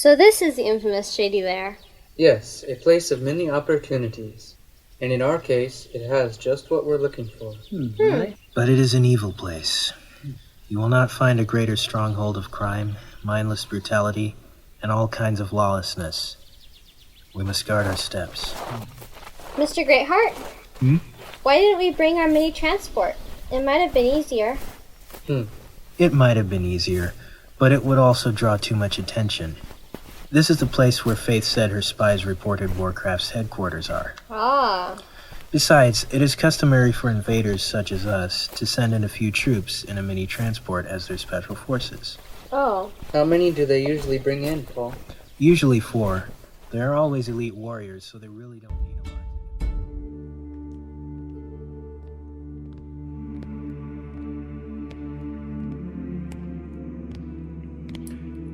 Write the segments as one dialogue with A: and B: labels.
A: So this is the infamous Shady Lair.
B: Yes, a place of many opportunities. And in our case, it has just what we're looking for.
C: Right? But it is an evil place. You will not find a greater stronghold of crime, mindless brutality, and all kinds of lawlessness. We must guard our steps.
A: Mr. Greatheart? Why didn't we bring our mini transport? It might have been easier.
C: It might have been easier, but it would also draw too much attention. This is the place where Faith said her spies reported Warcraft's headquarters are.
A: Ah.
C: Besides, it is customary for invaders such as us to send in a few troops in a mini transport as their special forces.
A: Oh.
B: How many do they usually bring in, Paul?
C: Usually 4. They are always elite warriors, so they really don't need a lot.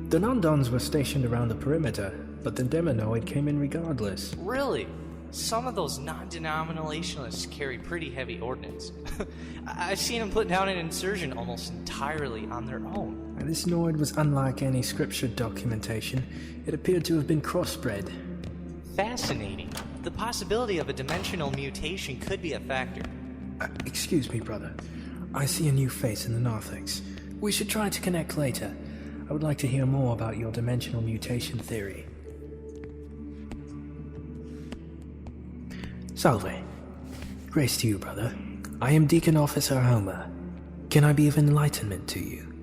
D: The non-dons were stationed around the perimeter, but the Deminoid came in regardless.
E: Really? Some of those non-denominationalists carry pretty heavy ordnance. I've seen them put down an insurgent almost entirely on their own.
D: And this Noid was unlike any scripture documentation. It appeared to have been crossbred.
E: Fascinating. The possibility of a dimensional mutation could be a factor.
D: Excuse me, brother. I see a new face in the narthex. We should try to connect later. I would like to hear more about your dimensional mutation theory. Salve. Grace to you, brother. I am Deacon Officer Homer. Can I be of enlightenment to you?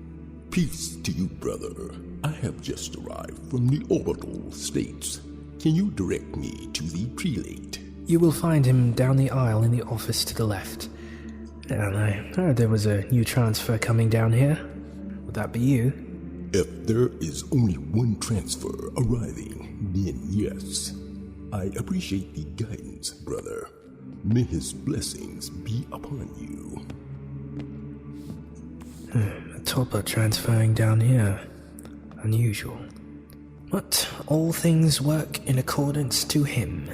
F: Peace to you, brother. I have just arrived from the orbital states. Can you direct me to the prelate?
D: You will find him down the aisle in the office to the left. And I heard there was a new transfer coming down here. Would that be you?
F: If there is only one transfer arriving, then yes. I appreciate the guidance, brother. May his blessings be upon you.
D: A topper transferring down here. Unusual. But all things work in accordance to him.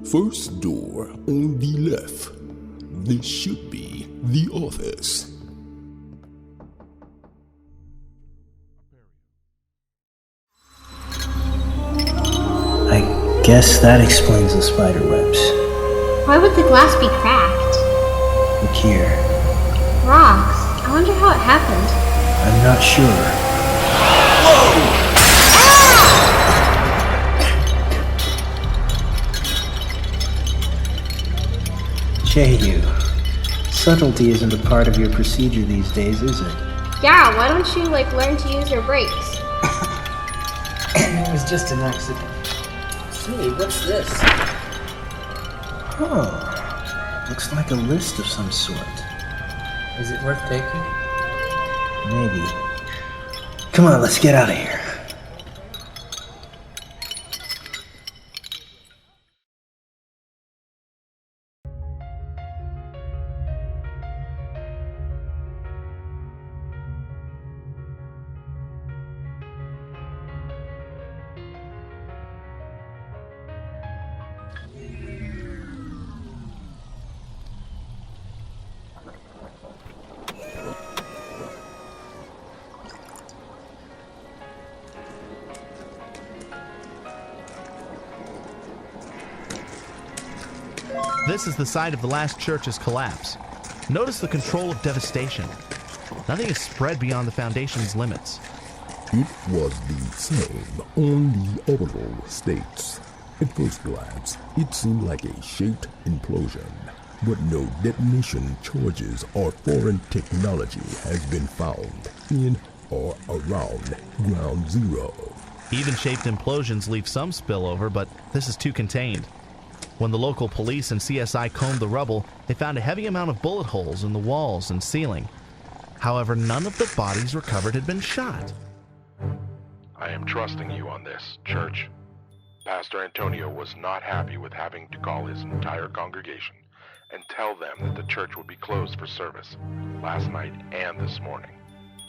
F: First door on the left. This should be the office.
C: I guess that explains the spider webs.
A: Why would the glass be cracked?
C: Look here.
A: Rocks. I wonder how it happened.
C: I'm not sure. You. Subtlety isn't a part of your procedure these days, is it?
A: Yeah, why don't you, learn to use your brakes?
B: It was just an accident. Say, what's this?
C: Oh, looks like a list of some sort.
B: Is it worth taking?
C: Maybe. Come on, let's get out of here.
G: This is the site of the last church's collapse. Notice the control of devastation. Nothing is spread beyond the foundation's limits.
F: It was the same on the orbital states. At first glance, it seemed like a shaped implosion, but no detonation charges or foreign technology has been found in or around Ground Zero.
G: Even shaped implosions leave some spillover, but this is too contained. When the local police and CSI combed the rubble, they found a heavy amount of bullet holes in the walls and ceiling. However, none of the bodies recovered had been shot.
H: I am trusting you on this, Church. Pastor Antonio was not happy with having to call his entire congregation and tell them that the church will be closed for service last night and this morning.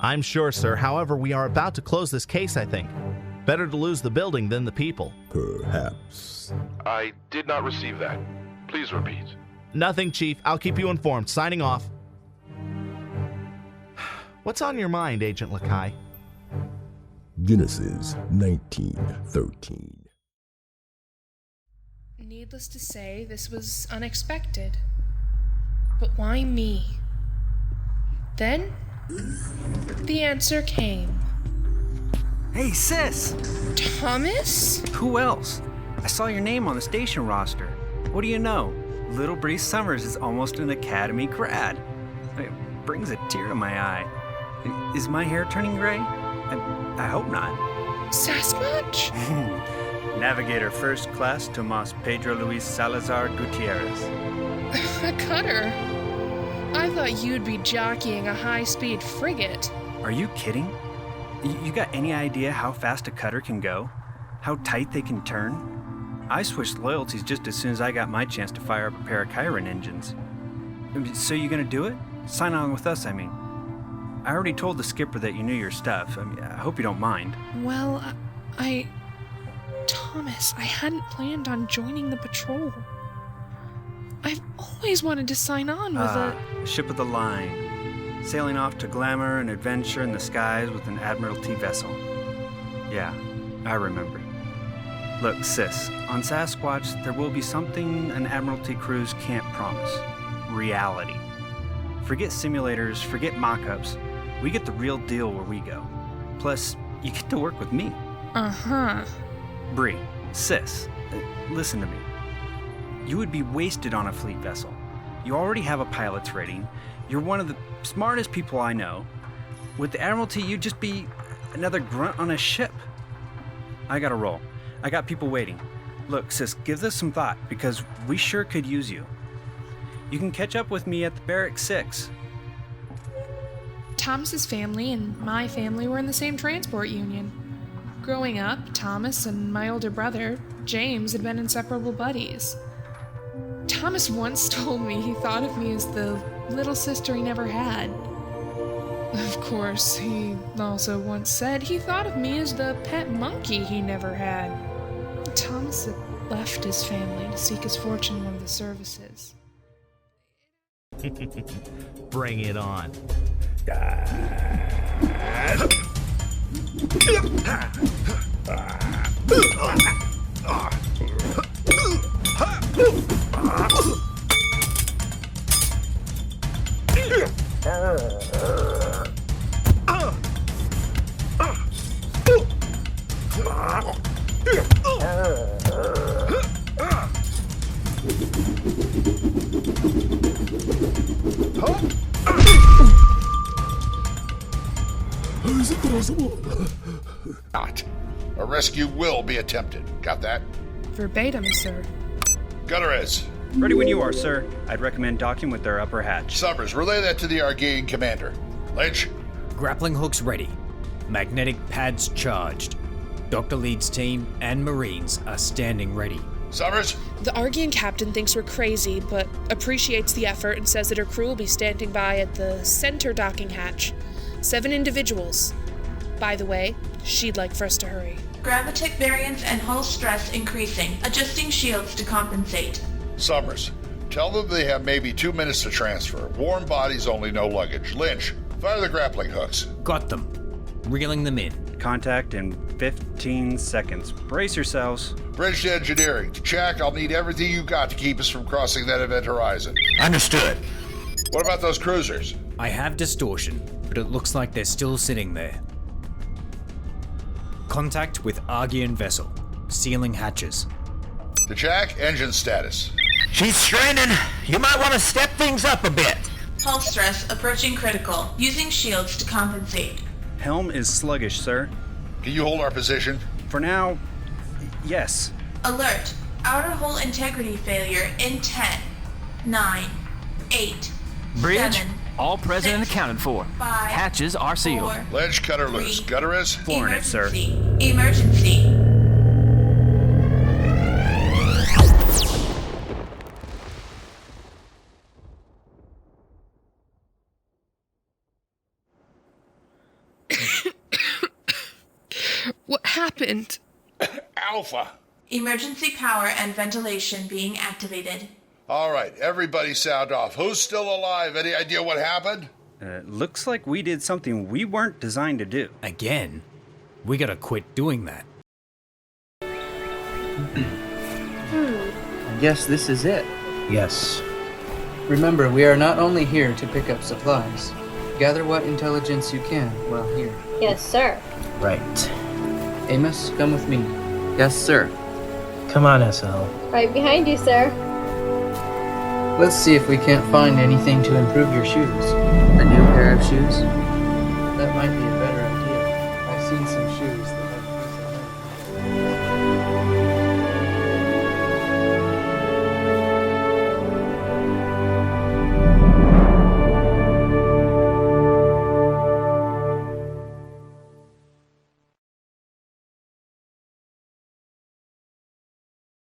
G: I'm sure, sir. However, we are about to close this case, I think. Better to lose the building than the people.
F: Perhaps.
H: I did not receive that. Please repeat.
G: Nothing, Chief. I'll keep you informed. Signing off. What's on your mind, Agent Lakai?
F: Genesis 19:13.
I: Needless to say, this was unexpected. But why me? Then, the answer came.
J: Hey, sis!
I: Thomas?
J: Who else? I saw your name on the station roster. What do you know? Little Bree Summers is almost an Academy grad. It brings a tear to my eye. Is my hair turning gray? I hope not.
I: Sasquatch?
J: Navigator First Class Tomas Pedro Luis Salazar Gutierrez.
I: A cutter? I thought you'd be jockeying a high-speed frigate.
J: Are you kidding? You got any idea how fast a cutter can go? How tight they can turn? I switched loyalties just as soon as I got my chance to fire up a pair of Chiron engines. So you gonna do it? Sign on with us, I mean. I already told the skipper that you knew your stuff. I hope you don't mind.
I: Well, Thomas, I hadn't planned on joining the patrol. I've always wanted to sign on with a
J: ship of the line. Sailing off to glamour and adventure in the skies with an Admiralty vessel. Yeah, I remember. Look, sis, on Sasquatch, there will be something an Admiralty cruise can't promise. Reality. Forget simulators, forget mock-ups. We get the real deal where we go. Plus, you get to work with me.
I: Uh-huh.
J: Bree, sis, listen to me. You would be wasted on a fleet vessel. You already have a pilot's rating. You're one of the smartest people I know. With the Admiralty, you'd just be another grunt on a ship. I gotta roll. I got people waiting. Look, sis, give this some thought, because we sure could use you. You can catch up with me at the Barrack 6.
I: Thomas's family and my family were in the same transport union. Growing up, Thomas and my older brother, James, had been inseparable buddies. Thomas once told me he thought of me as the little sister he never had. Of course, he also once said he thought of me as the pet monkey he never had. Thomas had left his family to seek his fortune in one of the services.
G: Bring it on.
F: Is it possible?
K: Not. A rescue will be attempted. Got that?
I: Verbatim, sir.
K: Gutierrez.
J: Ready when you are, sir. I'd recommend docking with their upper hatch.
K: Summers, relay that to the Argeian commander. Lynch.
L: Grappling hooks ready. Magnetic pads charged. Dr. Leeds' team and Marines are standing ready.
K: Summers.
I: The Argeian captain thinks we're crazy, but appreciates the effort and says that her crew will be standing by at the center docking hatch. 7 individuals. By the way, she'd like for us to hurry.
M: Gravitic variance and hull stress increasing. Adjusting shields to compensate.
K: Summers. Tell them they have maybe 2 minutes to transfer. Warm bodies only, no luggage. Lynch. Fire the grappling hooks.
L: Got them. Reeling them in.
J: Contact in 15 seconds. Brace yourselves.
K: Bridge to engineering. To check, I'll need everything you got to keep us from crossing that event horizon.
L: Understood.
K: What about those cruisers?
L: I have distortion, but it looks like they're still sitting there. Contact with Argeian vessel. Sealing hatches.
K: To check, engine status.
N: She's stranded. You might want to step things up a bit.
M: Hull stress approaching critical. Using shields to compensate.
J: Helm is sluggish, sir.
K: Can you hold our position?
J: For now, yes.
M: Alert. Outer hull integrity failure in 10, 9, 8,
N: Bridge,
M: 7,
N: all present and
M: 6,
N: accounted for.
M: 5,
N: Hatches are sealed.
M: 4,
K: Ledge cutter loose. Gutierrez?
J: Flooring it, sir.
M: Emergency.
I: happened?
K: Alpha.
M: Emergency power and ventilation being activated.
K: All right, everybody sound off. Who's still alive? Any idea what happened?
J: Looks like we did something we weren't designed to do.
L: Again? We gotta quit doing that.
B: I guess this is it.
C: Yes.
B: Remember, we are not only here to pick up supplies. Gather what intelligence you can while here.
A: Yes, sir.
C: Right.
B: Amos, come with me. Yes, sir.
C: Come on, SL.
A: Right behind you, sir.
B: Let's see if we can't find anything to improve your shoes. A new pair of shoes? That might be